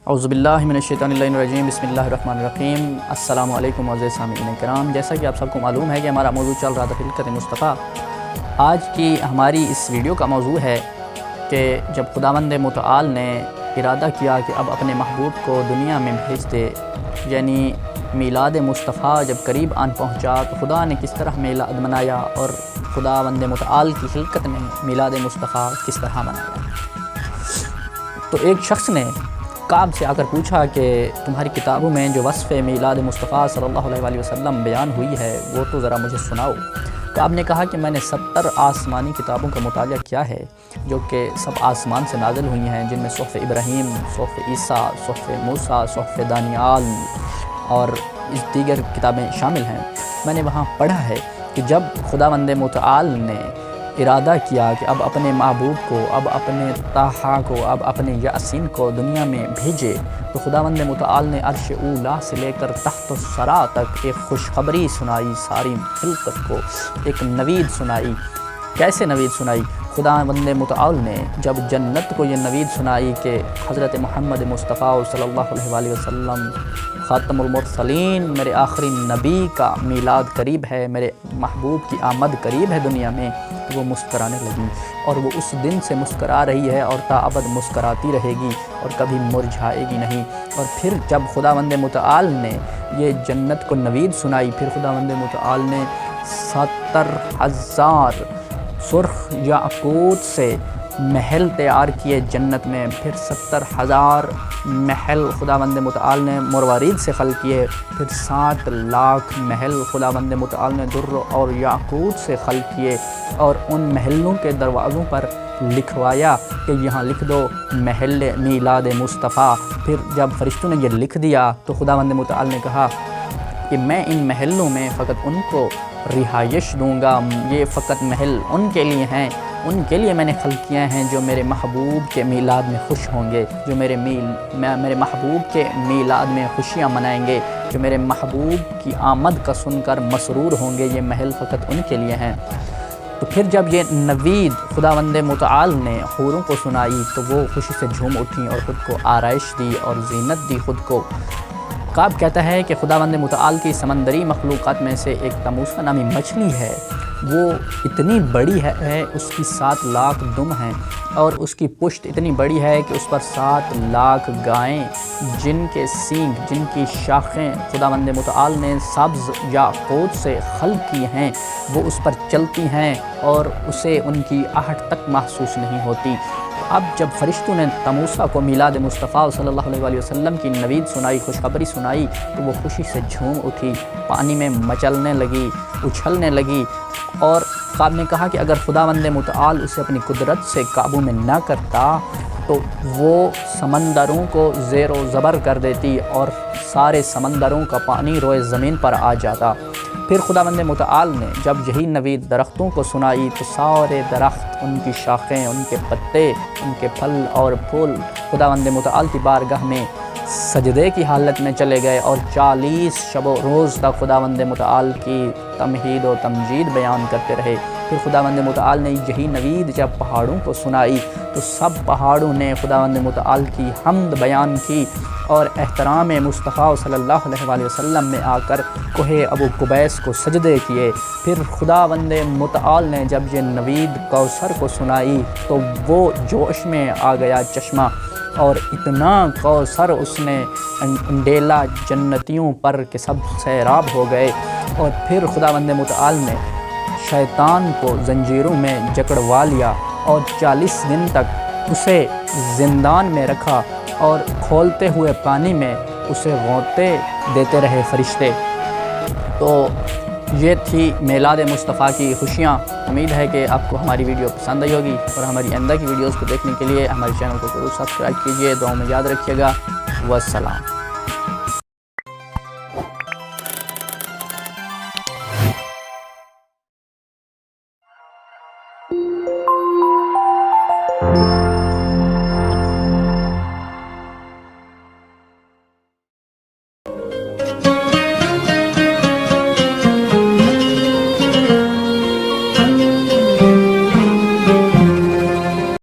اعوذ باللہ من الشیطان الرجیم، بسم اللہ الرحمن الرحیم۔ السلام علیکم معزز سامعین کرام، جیسا کہ آپ سب کو معلوم ہے کہ ہمارا موضوع چل رہا تھا خلقت مصطفیٰ۔ آج کی ہماری اس ویڈیو کا موضوع ہے کہ جب خداوند متعال نے ارادہ کیا کہ اب اپنے محبوب کو دنیا میں بھیج دے، یعنی میلاد مصطفیٰ جب قریب آن پہنچا تو خدا نے کس طرح میلاد منایا اور خداوند متعال کی خلقت نے میلاد مصطفیٰ کس طرح منایا۔ تو ایک شخص نے کعب سے آ کر پوچھا کہ تمہاری کتابوں میں جو وصف میلاد مصطفیٰ صلی اللہ علیہ وسلم بیان ہوئی ہے وہ تو ذرا مجھے سناؤ۔ کعب نے کہا کہ میں نے 70 آسمانی کتابوں کا مطالعہ کیا ہے جو کہ سب آسمان سے نازل ہوئی ہیں، جن میں صحف ابراہیم، صحف عیسیٰ، صحف موسیٰ، صحف دانیال اور اس دیگر کتابیں شامل ہیں۔ میں نے وہاں پڑھا ہے کہ جب خداوند متعال نے ارادہ کیا کہ اب اپنے محبوب کو، اب اپنے طٰہٰ کو، اب اپنے یاسین کو دنیا میں بھیجے تو خداوند متعال نے عرش اولیٰ سے لے کر تحت الثریٰ تک ایک خوشخبری سنائی، ساری خلقت کو ایک نوید سنائی۔ کیسے نوید سنائی؟ خداوند متعال نے جب جنت کو یہ نوید سنائی کہ حضرت محمد مصطفیٰ صلی اللہ علیہ وسلم خاتم المرسلین، میرے آخری نبی کا میلاد قریب ہے، میرے محبوب کی آمد قریب ہے دنیا میں، تو وہ مسکرانے لگی اور وہ اس دن سے مسکرا رہی ہے اور تا ابد مسکراتی رہے گی اور کبھی مرجھائے گی نہیں۔ اور پھر جب خداوند متعال نے یہ جنت کو نوید سنائی، پھر خداوند متعال نے 70,000 سرخ یاقوت سے محل تیار کیے جنت میں، پھر 70,000 محل خداوند متعال نے مروارید سے خلق کیے، پھر 7 لاکھ محل خداوند متعال نے در اور یاقوت سے خلق کیے اور ان محلوں کے دروازوں پر لکھوایا کہ یہاں لکھ دو محل میلاد مصطفیٰ۔ پھر جب فرشتوں نے یہ لکھ دیا تو خداوند متعال نے کہا کہ میں ان محلوں میں فقط ان کو رہائش دوں گا، یہ فقط محل ان کے لیے ہیں، ان کے لیے میں نے خلق کیے ہیں جو میرے محبوب کے میلاد میں خوش ہوں گے، جو میرے محبوب کے میلاد میں خوشیاں منائیں گے، جو میرے محبوب کی آمد کا سن کر مسرور ہوں گے، یہ محل فقط ان کے لیے ہیں۔ تو پھر جب یہ نوید خداوند متعال نے حوروں کو سنائی تو وہ خوشی سے جھوم اٹھیں اور خود کو آرائش دی اور زینت دی خود کو۔ کعب کہتا ہے کہ خداوند متعال کی سمندری مخلوقات میں سے ایک تموسا نامی مچھلی ہے، وہ اتنی بڑی ہے، اس کی 7 لاکھ دم ہیں اور اس کی پشت اتنی بڑی ہے کہ اس پر 7 لاکھ گائیں جن کے سینگ، جن کی شاخیں خداوند متعال نے سبز یاقوت سے خلق کی ہیں، وہ اس پر چلتی ہیں اور اسے ان کی آہٹ تک محسوس نہیں ہوتی۔ اب جب فرشتوں نے تموسا کو میلاد مصطفیٰ صلی اللہ علیہ وسلم کی نوید سنائی، خوشخبری سنائی، تو وہ خوشی سے جھوم اٹھی، پانی میں مچلنے لگی، اچھلنے لگی۔ اور کعب نے کہا کہ اگر خداوند متعال اسے اپنی قدرت سے قابو میں نہ کرتا تو وہ سمندروں کو زیر و زبر کر دیتی اور سارے سمندروں کا پانی روئے زمین پر آ جاتا۔ پھر خداوند متعال نے جب یہی نوید درختوں کو سنائی تو سارے درخت، ان کی شاخیں، ان کے پتے، ان کے پھل اور پھول خداوند متعال کی بارگاہ میں سجدے کی حالت میں چلے گئے اور 40 شب و روز تک خداوند متعال کی تمہید و تمجید بیان کرتے رہے۔ پھر خداوند متعال نے یہی نوید جب پہاڑوں کو سنائی تو سب پہاڑوں نے خداوند متعال کی حمد بیان کی اور احترام مصطفیٰ صلی اللہ علیہ وسلم میں آ کر کوہ ابو قبیس کو سجدے کیے۔ پھر خداوند متعال نے جب یہ نوید کوثر کو سنائی تو وہ جوش میں آ گیا چشمہ اور اتنا کوثر اس نے انڈیلا جنتیوں پر کہ سب سیراب ہو گئے۔ اور پھر خداوند متعال نے شیطان کو زنجیروں میں جکڑوا لیا اور 40 دن تک اسے زندان میں رکھا اور کھولتے ہوئے پانی میں اسے غوطے دیتے رہے فرشتے۔ تو یہ تھی میلاد مصطفیٰ کی خوشیاں۔ امید ہے کہ آپ کو ہماری ویڈیو پسند آئی ہوگی اور ہماری آئندہ کی ویڈیوز کو دیکھنے کے لیے ہمارے چینل کو ضرور سبسکرائب کیجیے۔ دعاؤں میں یاد رکھیے گا۔ والسلام۔